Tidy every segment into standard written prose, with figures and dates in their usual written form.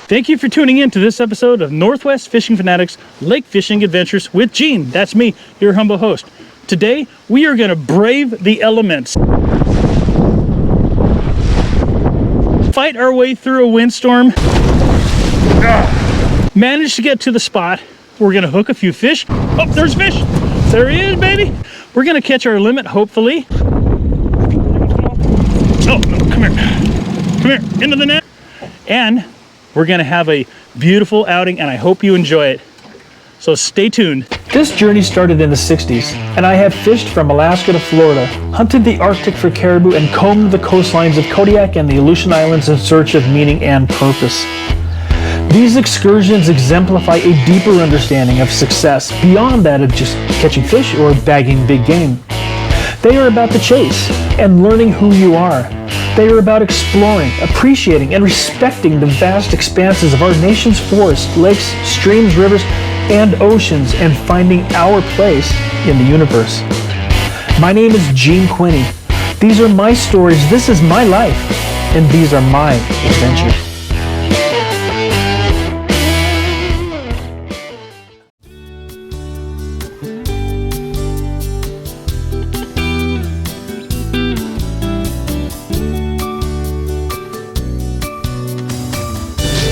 Thank you for tuning in to this episode of Northwest Fishing Fanatics Lake Fishing Adventures with Gene. That's me, your humble host. Today, we are going to brave the elements. Fight our way through a windstorm. Manage to get to the spot. We're going to hook a few fish. Oh, there's fish. There he is, baby. We're going to catch our limit, hopefully. Oh, come here. Come here, into the net. And we're gonna have a beautiful outing, and I hope you enjoy it. So stay tuned. This journey started in the 60s, and I have fished from Alaska to Florida, hunted the Arctic for caribou, and combed the coastlines of Kodiak and the Aleutian Islands in search of meaning and purpose. These excursions exemplify a deeper understanding of success beyond that of just catching fish or bagging big game. They are about the chase and learning who you are. They are about exploring, appreciating, and respecting the vast expanses of our nation's forests, lakes, streams, rivers, and oceans, and finding our place in the universe. My name is Gene Quinney. These are my stories, this is my life, and these are my adventures.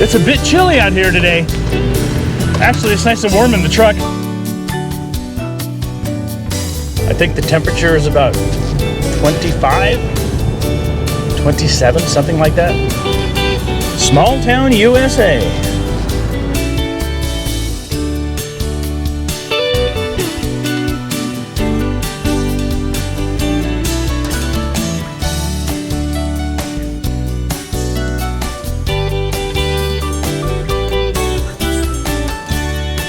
It's a bit chilly out here today. Actually, it's nice and warm in the truck. I think the temperature is about 25, 27, something like that. Small town USA.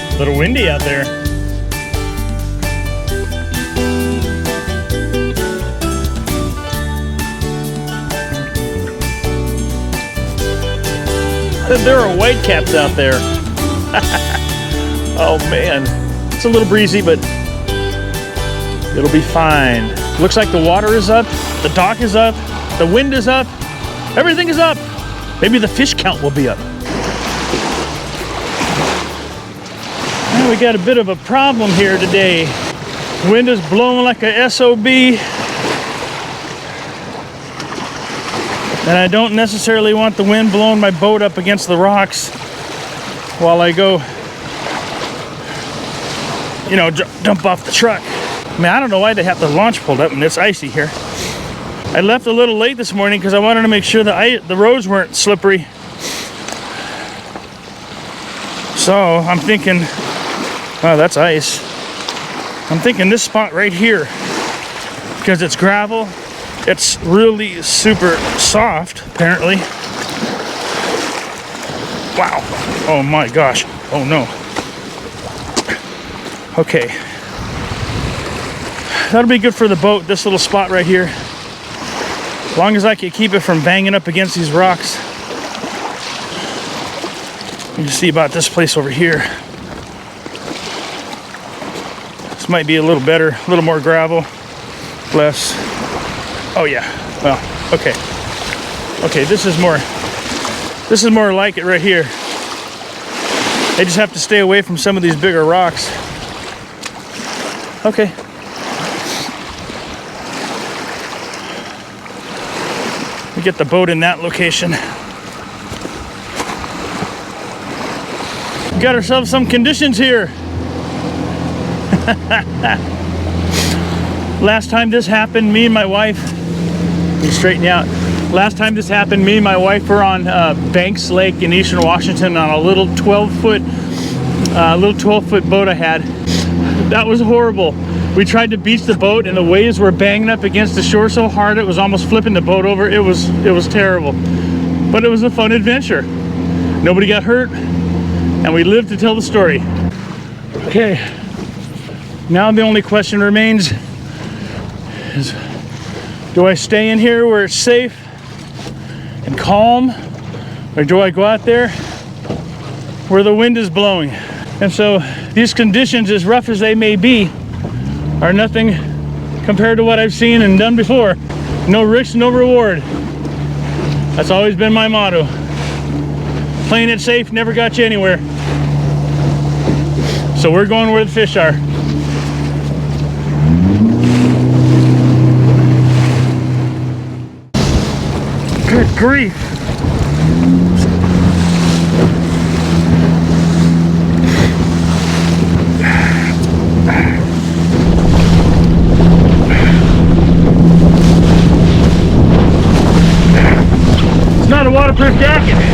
A little windy out there. There are whitecaps out there. Oh man, it's a little breezy, but it'll be fine. Looks like the water is up, the dock is up, the wind is up, everything is up. Maybe the fish count will be up. We got a bit of a problem here today. Wind is blowing like a SOB. And I don't necessarily want the wind blowing my boat up against the rocks while I go, you know, dump off the truck. I mean, I don't know why they have the launch pulled up and it's icy here. I left a little late this morning because I wanted to make sure that the roads weren't slippery. So I'm thinking, oh, that's ice. I'm thinking this spot right here, because it's gravel, it's really super soft, apparently. Wow. Oh my gosh. Oh no. Okay. That'll be good for the boat, this little spot right here. As long as I can keep it from banging up against these rocks. You can see about this place over here. This might be a little better, a little more gravel, less. Oh yeah, well, okay. Okay, this is more like it right here. I just have to stay away from some of these bigger rocks. Okay. We get the boat in that location. We got ourselves some conditions here. Last time this happened, me and my wife, let me straighten you out. Last time this happened, me and my wife were on Banks Lake in eastern Washington on a little 12-foot boat I had. That was horrible. We tried to beach the boat and the waves were banging up against the shore so hard it was almost flipping the boat over. It was terrible, but it was a fun adventure. Nobody got hurt, and we lived to tell the story. Okay. Now the only question remains is, do I stay in here where it's safe and calm, or do I go out there where the wind is blowing? And so these conditions, as rough as they may be, are nothing compared to what I've seen and done before. No risk, no reward. That's always been my motto. Playing it safe never got you anywhere. So we're going where the fish are. Good grief. It's not a waterproof jacket.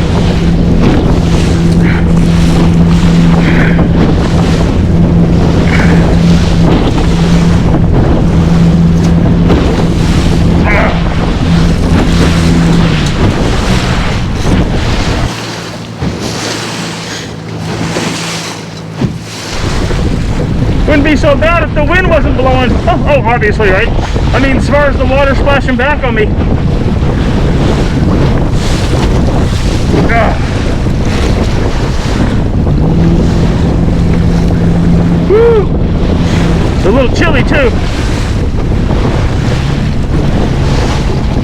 Wouldn't be so bad if the wind wasn't blowing. Oh, obviously, right? I mean, as far as the water splashing back on me. Woo! It's a little chilly too.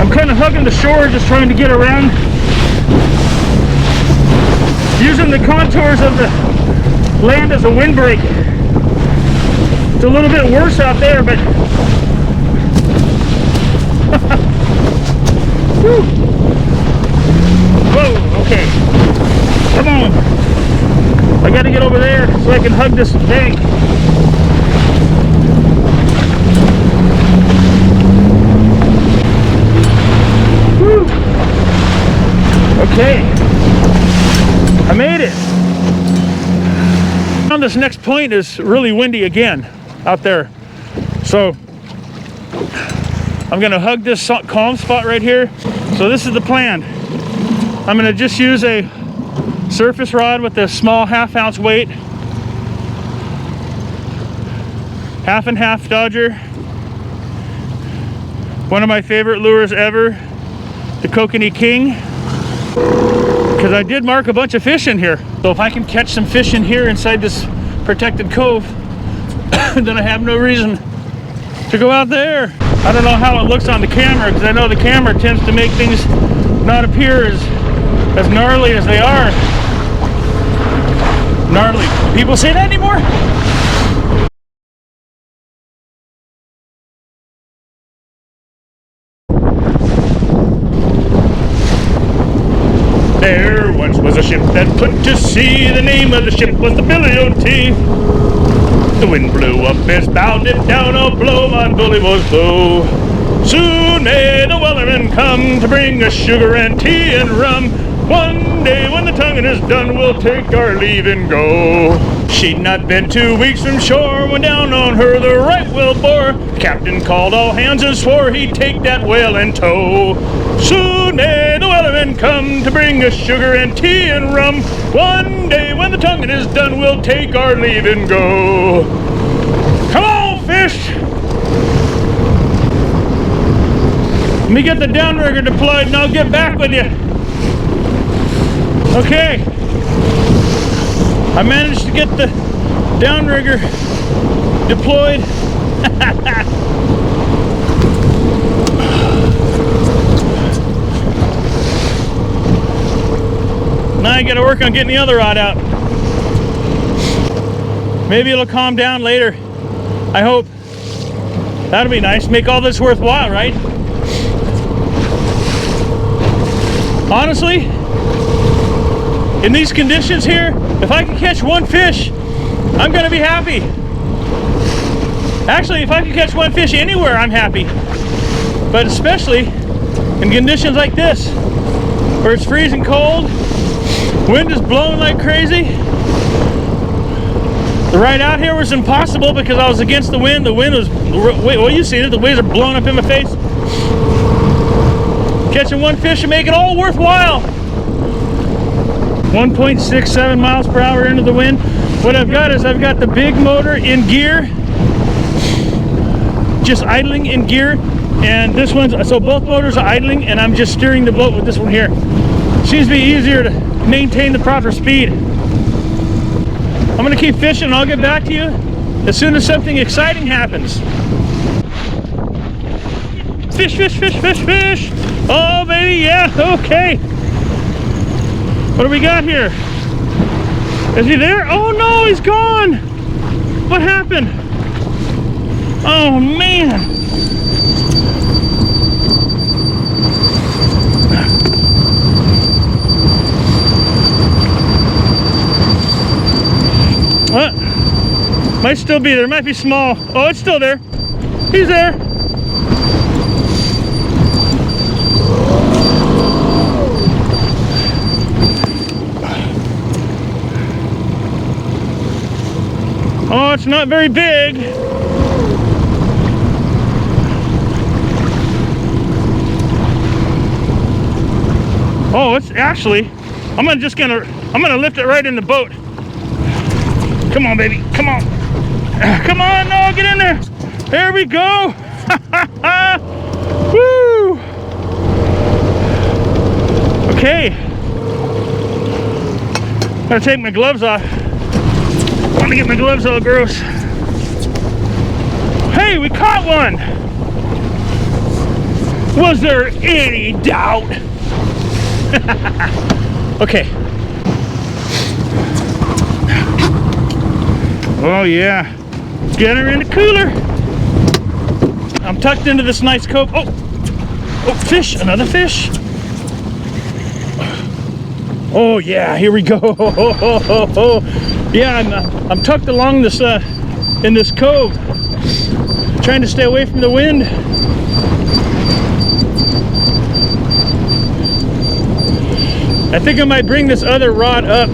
I'm kind of hugging the shore, just trying to get around. Using the contours of the land as a windbreak. It's a little bit worse out there, but whew. Whoa, okay. Come on. I gotta get over there so I can hug this bank. Whew. Okay. I made it. Now this next point is really windy again out there, so I'm gonna hug this calm spot right here. So this is the plan. I'm gonna just use a surface rod with a small 1/2 ounce weight, 1/2 and 1/2 Dodger, one of my favorite lures ever, the Kokanee King, because I did mark a bunch of fish in here. So if I can catch some fish in here inside this protected cove, then I have no reason to go out there. I don't know how it looks on the camera, because I know the camera tends to make things not appear as gnarly as they are. Gnarly. People say that anymore? There once was a ship that put to sea. The name of the ship was the Billy O.T. The wind blew up its bow, dipped down, oh blow, my bully was low. Soon may the wellerman come to bring us sugar and tea and rum. One day when the tonguing is done, we'll take our leave and go. She'd not been 2 weeks from shore when down on her the right whale bore. The captain called all hands and swore he'd take that whale in tow. Soon may the wellerman come to bring us sugar and tea and rum. One day when the tonguing is done, we'll take our leave and go. Come on, fish! Let me get the downrigger deployed and I'll get back with you. Okay. I managed to get the downrigger deployed. Now I gotta work on getting the other rod out. Maybe it'll calm down later. I hope. That'll be nice. Make all this worthwhile, right? Honestly, in these conditions here, if I can catch one fish, I'm gonna be happy. Actually, if I can catch one fish anywhere, I'm happy. But especially in conditions like this, where it's freezing cold, wind is blowing like crazy. The ride out here was impossible because I was against the wind. The wind was, well, you seen it, the waves are blowing up in my face. Catching one fish and make it all worthwhile. 1.67 miles per hour into the wind. What I've got is I've got the big motor in gear, just idling in gear, and this one's, so both motors are idling and I'm just steering the boat with this one here. Seems to be easier to maintain the proper speed. I'm gonna keep fishing and I'll get back to you as soon as something exciting happens. Fish, fish, fish, fish, fish. Oh baby, yeah, okay. What do we got here? Is he there? Oh no, he's gone. What happened? Oh man. What? Might still be there. Might be small. Oh, it's still there. He's there. Oh, it's not very big. Oh, it's actually, I'm gonna lift it right in the boat. Come on, baby, come on. Come on, no, get in there. There we go. Woo. Okay. Gotta take my gloves off. I want to get my gloves all gross. Hey, we caught one. Was there any doubt? Okay. Oh yeah. Get her in the cooler. I'm tucked into this nice cove. Oh, fish, another fish. Oh yeah, here we go. Yeah, I'm tucked along this in this cove, trying to stay away from the wind. I think I might bring this other rod up,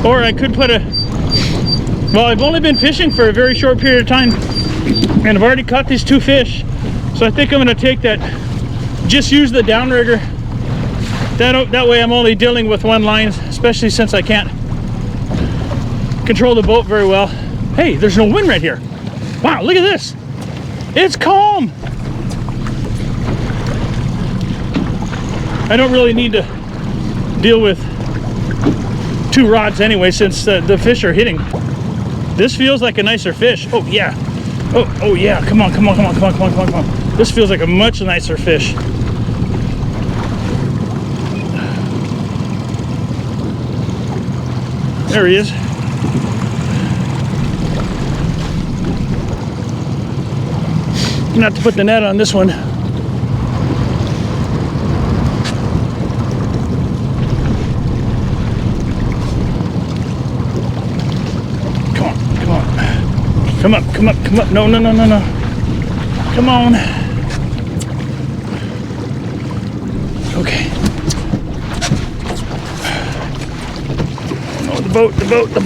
or I could put a. Well, I've only been fishing for a very short period of time, and I've already caught these 2 fish. So I think I'm going to take that. Just use the downrigger. That way I'm only dealing with one line, especially since I can't control the boat very well. Hey, there's no wind right here. Wow, look at this. It's calm. I don't really need to deal with 2 rods anyway, since the fish are hitting. This feels like a nicer fish. Oh yeah. Oh yeah. Come on. This feels like a much nicer fish. There he is. Not to put the net on this one. Come up. No. Come on. Okay. Oh, the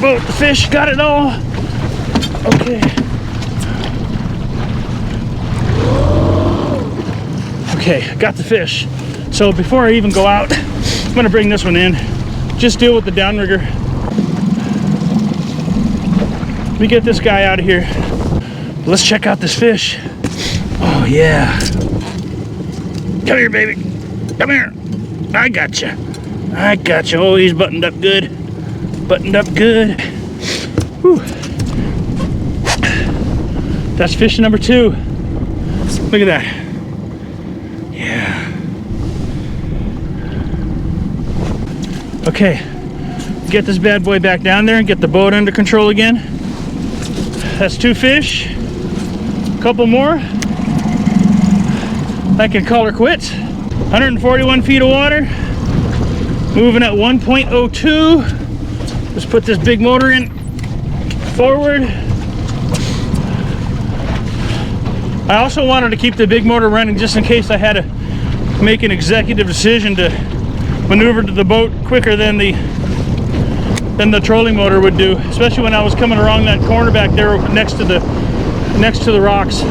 boat, the fish, got it all. Okay. Okay, got the fish. So before I even go out, I'm gonna bring this one in. Just deal with the downrigger. Let me get this guy out of here. Let's check out this fish. Oh yeah. Come here, baby. Come here. I got you. Oh, he's buttoned up good. Whew. That's fish number 2. Look at that. Yeah. Okay. Get this bad boy back down there and get the boat under control again. That's 2 fish. A couple more. I can call her quits. 141 feet of water. Moving at 1.02. Let's put this big motor in forward. I also wanted to keep the big motor running just in case I had to make an executive decision to maneuver to the boat quicker than the trolling motor would do, especially when I was coming around that corner back there next to the rocks.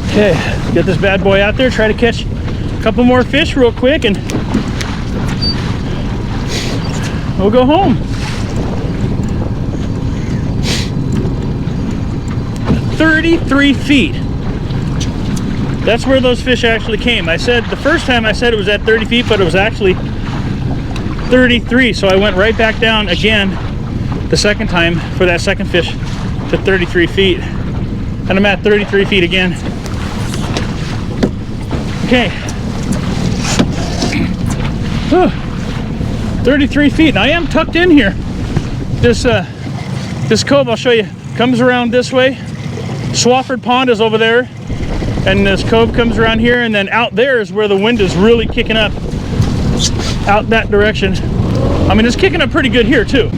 Okay, get this bad boy out there, try to catch a couple more fish real quick, and we'll go home. 33 feet. That's where those fish actually came. I said the first time I said it was at 30 feet, but it was actually 33. So I went right back down again the second time for that second fish to 33 feet. And I'm at 33 feet again. Okay. 33 feet, and I am tucked in here. This cove, I'll show you, comes around this way. Swafford Pond is over there, and this cove comes around here, and then out there is where the wind is really kicking up, out that direction. I mean, it's kicking up pretty good here too.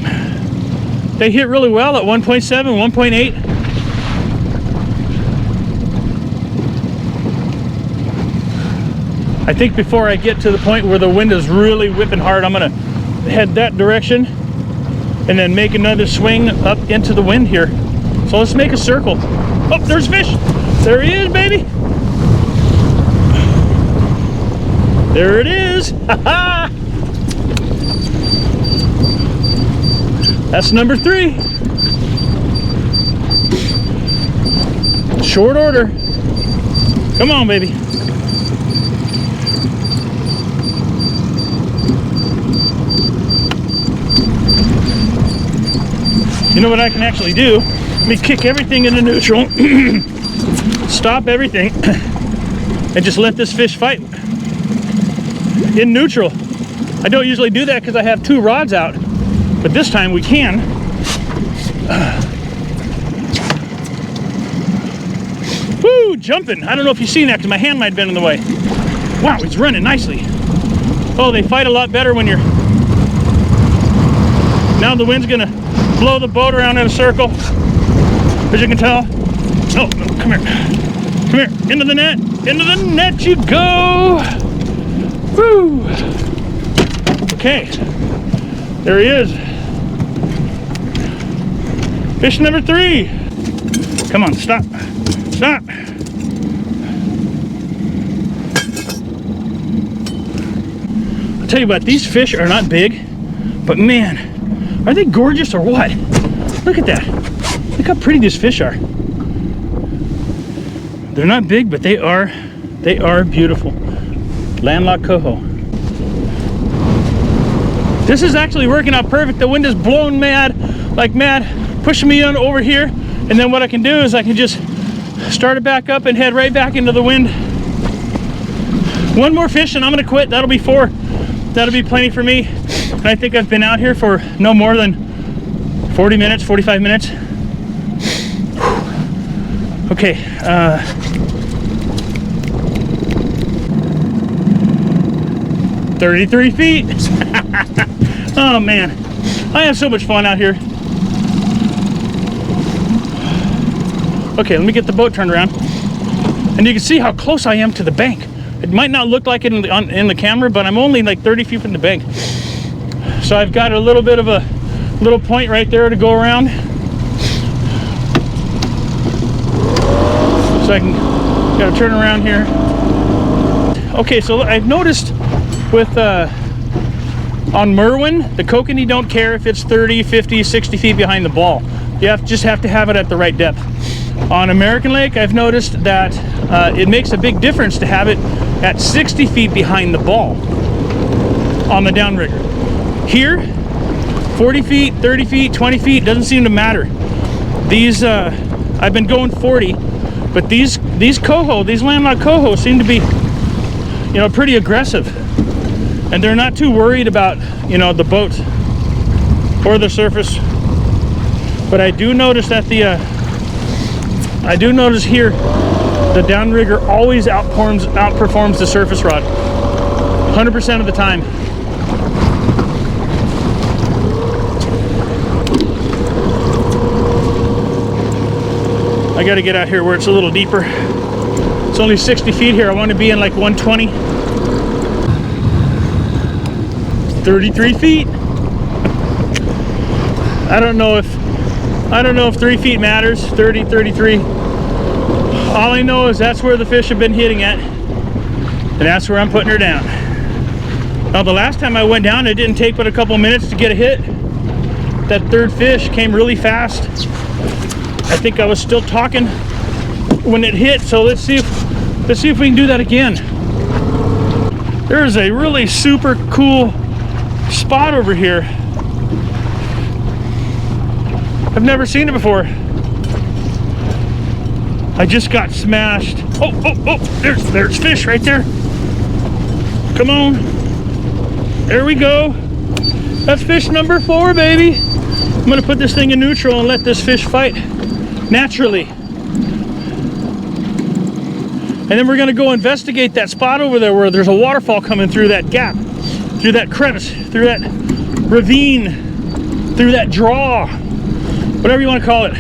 They hit really well at 1.7, 1.8. I think before I get to the point where the wind is really whipping hard, I'm gonna head that direction and then make another swing up into the wind here. So let's make a circle. Oh, there's fish. There he is, baby. There it is. Ha-ha. That's number 3. Short order. Come on, baby. You know what I can actually do? Let me kick everything into neutral, stop everything, and just let this fish fight in neutral. I don't usually do that because I have 2 rods out, but this time we can. Woo, jumping. I don't know if you've seen that because my hand might have been in the way. Wow, he's running nicely. Oh, they fight a lot better when you're... Now the wind's gonna blow the boat around in a circle, as you can tell. Oh, come here. Come here. Into the net. Into the net you go. Woo. Okay. There he is. Fish number 3. Come on, stop. Stop. I'll tell you what, these fish are not big, but man, are they gorgeous or what? Look at that. Look how pretty these fish are. They're not big, but they are beautiful. Landlocked coho. This is actually working out perfect. The wind is blowing mad, like mad, pushing me on over here. And then what I can do is I can just start it back up and head right back into the wind. One more fish and I'm gonna quit. That'll be 4. That'll be plenty for me. And I think I've been out here for no more than 40 minutes, 45 minutes. Okay, 33 feet. Oh man, I have so much fun out here. Okay, let me get the boat turned around. And you can see how close I am to the bank. It might not look like it in the camera, but I'm only like 30 feet from the bank. So I've got a little bit of a little point right there to go around. So I can gotta turn around here. Okay, so I've noticed with on Merwin, the kokanee don't care if it's 30, 50, 60 feet behind the ball. You just have to have it at the right depth. On American Lake, I've noticed that it makes a big difference to have it at 60 feet behind the ball on the downrigger. Here, 40 feet, 30 feet, 20 feet, doesn't seem to matter. These, I've been going 40, but these coho, these landlocked coho seem to be, you know, pretty aggressive. And they're not too worried about, you know, the boat or the surface. But I do notice that I do notice here, the downrigger always outperforms the surface rod, 100% of the time. I got to get out here where it's a little deeper. It's only 60 feet here. I want to be in like 120. 33 feet. I don't know if 3 feet matters. 30, 33. All I know is that's where the fish have been hitting at, and that's where I'm putting her down. Now the last time I went down, it didn't take but a couple minutes to get a hit. That third fish came really fast. I think I was still talking when it hit, so let's see if we can do that again. There's a really super cool spot over here. I've never seen it before. I just got smashed. Oh, oh, oh, there's fish right there. Come on. There we go. That's fish number 4, baby. I'm gonna put this thing in neutral and let this fish fight naturally. And then we're gonna go investigate that spot over there where there's a waterfall coming through that gap, through that crevice, through that ravine, through that draw, whatever you wanna call it.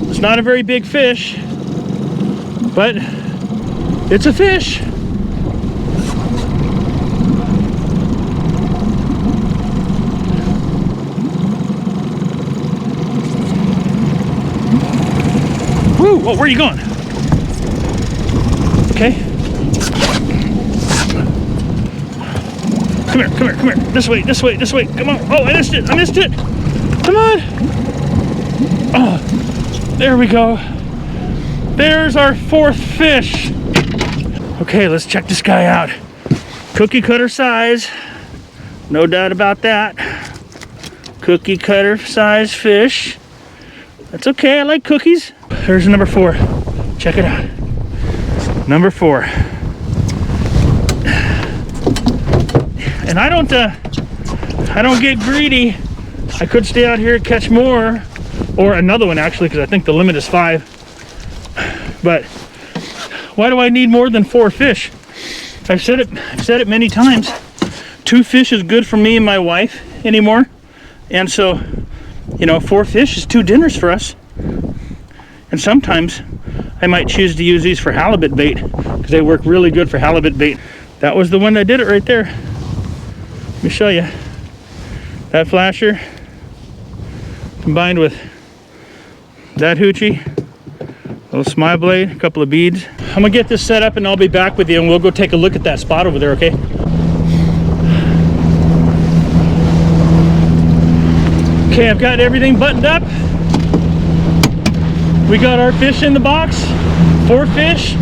It's not a very big fish, but it's a fish. Woo, whoa, where are you going? Okay. Come here, come here, come here. This way, this way, this way. Come on. Oh, I missed it, I missed it. Come on. Oh, there we go. There's our 4th fish. Okay, let's check this guy out. Cookie cutter size. No doubt about that. Cookie cutter size fish. That's okay, I like cookies. There's number 4. Check it out. Number 4. And I don't get greedy. I could stay out here and catch more, or another one actually, because I think the limit is 5. But why do I need more than 4 fish? I've said it many times. 2 fish is good for me and my wife anymore. And so, you know, 4 fish is 2 dinners for us. And sometimes I might choose to use these for halibut bait because they work really good for halibut bait. That was the one that did it right there. Let me show you. That flasher combined with that hoochie, little smile blade, a couple of beads. I'm gonna get this set up and I'll be back with you and we'll go take a look at that spot over there, okay? Okay, I've got everything buttoned up. We got our fish in the box, 4 fish.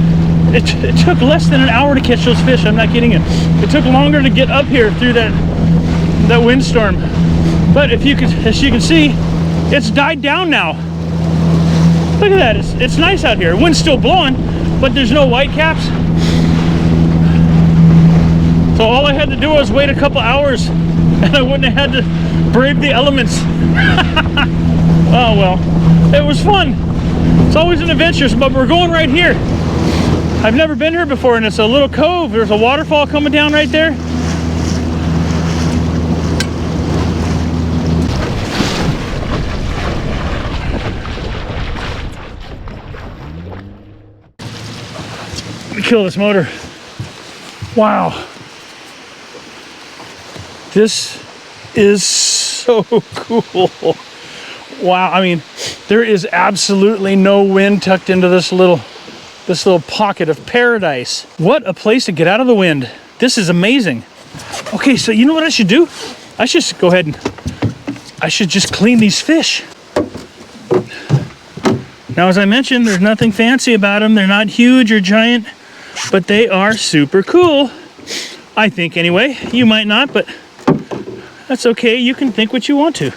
It took less than an hour to catch those fish, I'm not kidding you. It took longer to get up here through that windstorm. But if you could, as you can see, it's died down now. Look at that, it's nice out here. Wind's still blowing, but there's no white caps. So all I had to do was wait a couple hours and I wouldn't have had to brave the elements. Oh well, it was fun. It's always an adventure, but we're going right here. I've never been here before, and it's a little cove. There's a waterfall coming down right there. Let me kill this motor. Wow. This is so cool. Wow, I mean, there is absolutely no wind tucked into this little pocket of paradise. What a place to get out of the wind. This is amazing. Okay, so you know what I should do? I should go ahead and I should just clean these fish. Now, as I mentioned, there's nothing fancy about them. They're not huge or giant, but they are super cool. I think anyway. You might not, but that's okay. You can think what you want to.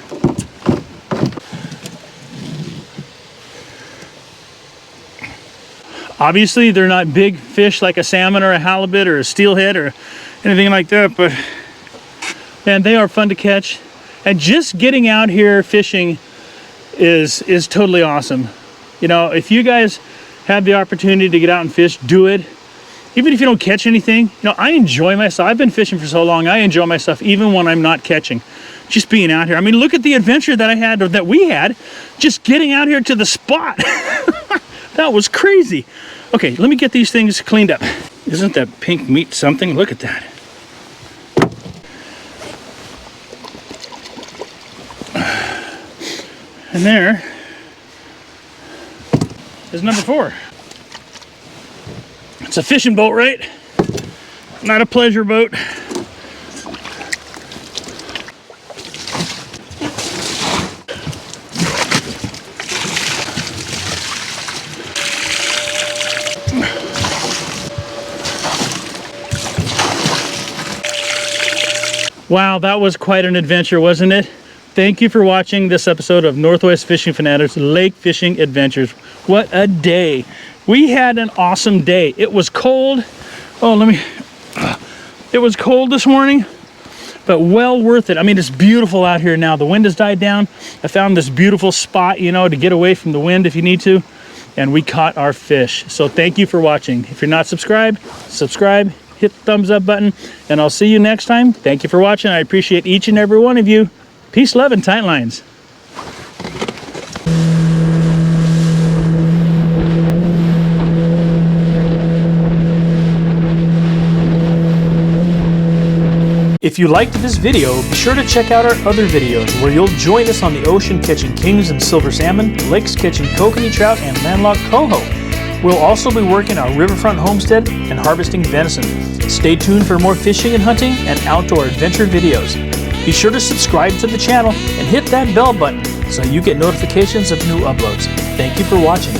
Obviously, they're not big fish like a salmon or a halibut or a steelhead or anything like that, but man, they are fun to catch. And just getting out here fishing is totally awesome. You know, if you guys have the opportunity to get out and fish, do it. Even if you don't catch anything, you know, I enjoy myself. I've been fishing for so long, I enjoy myself even when I'm not catching. Just being out here. I mean, look at the adventure that I had, or that we had, just getting out here to the spot. That was crazy. Okay, let me get these things cleaned up. Isn't that pink meat something? Look at that. And there is number 4. It's a fishing boat, right? Not a pleasure boat. Wow, that was quite an adventure, wasn't it? Thank you for watching this episode of Northwest Fishing Fanatics Lake Fishing Adventures. What a day. We had an awesome day. It was cold. It was cold this morning, but well worth it. I mean, it's beautiful out here now. The wind has died down. I found this beautiful spot, you know, to get away from the wind if you need to. And we caught our fish. So thank you for watching. If you're not subscribed, subscribe, hit the thumbs up button, and I'll see you next time. Thank you for watching. I appreciate each and every one of you. Peace, love, and tight lines. If you liked this video, be sure to check out our other videos where you'll join us on the ocean catching kings and silver salmon, lakes catching kokanee trout and landlocked coho. We'll also be working our riverfront homestead and harvesting venison. Stay tuned for more fishing and hunting and outdoor adventure videos. Be sure to subscribe to the channel and hit that bell button so you get notifications of new uploads. Thank you for watching.